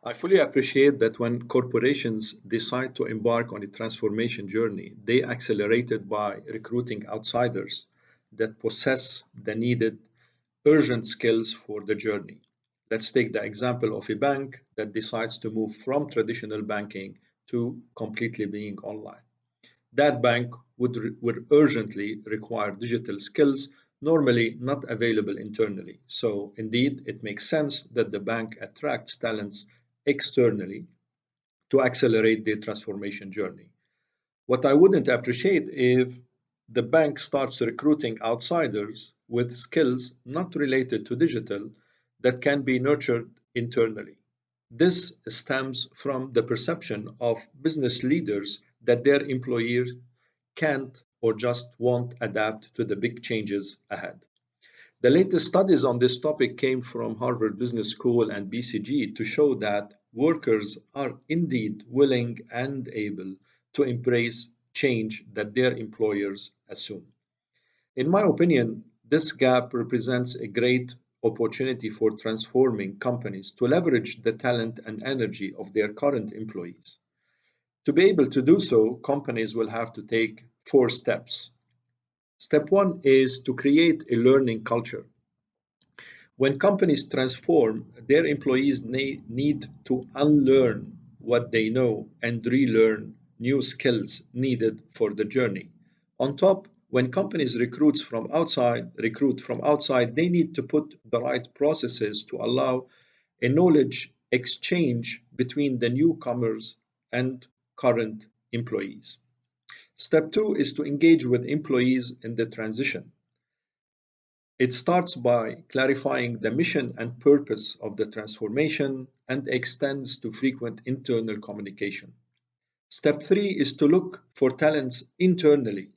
I fully appreciate that when corporations decide to embark on a transformation journey, they accelerate it by recruiting outsiders that possess the needed urgent skills for the journey. Let's take the example of a bank that decides to move from traditional banking to completely being online. That bank would urgently require digital skills normally not available internally. So, indeed, it makes sense that the bank attracts talents externally to accelerate their transformation journey. What I wouldn't appreciate if the bank starts recruiting outsiders with skills not related to digital that can be nurtured internally. This stems from the perception of business leaders that their employees can't or just won't adapt to the big changes ahead. The latest studies on this topic came from Harvard Business School and BCG to show that workers are indeed willing and able to embrace change that their employers assume. In my opinion, this gap represents a great opportunity for transforming companies to leverage the talent and energy of their current employees. To be able to do so, companies will have to take four steps. Step one is to create a learning culture. When companies transform, their employees need to unlearn what they know and relearn new skills needed for the journey. On top, when companies recruit from outside, they need to put the right processes to allow a knowledge exchange between the newcomers and current employees. Step two is to engage with employees in the transition. It starts by clarifying the mission and purpose of the transformation and extends to frequent internal communication. Step three is to look for talents internally.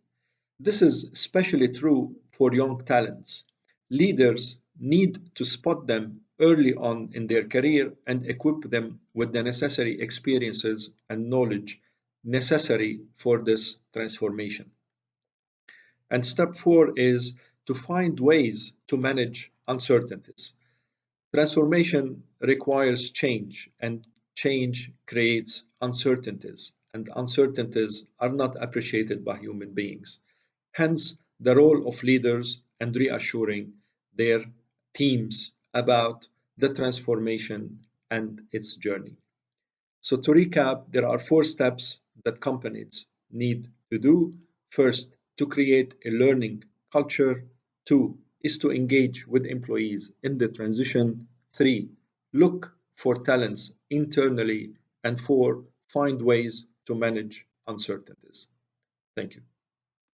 This is especially true for young talents. Leaders need to spot them early on in their career and equip them with the necessary experiences and knowledge necessary for this transformation. And step four is to find ways to manage uncertainties. Transformation requires change, and change creates uncertainties, and uncertainties are not appreciated by human beings. Hence, the role of leaders and reassuring their teams about the transformation and its journey. So, to recap, there are four steps that companies need to do. First, to create a learning culture. Two, is to engage with employees in the transition. Three, look for talents internally. And four, find ways to manage uncertainties. Thank you.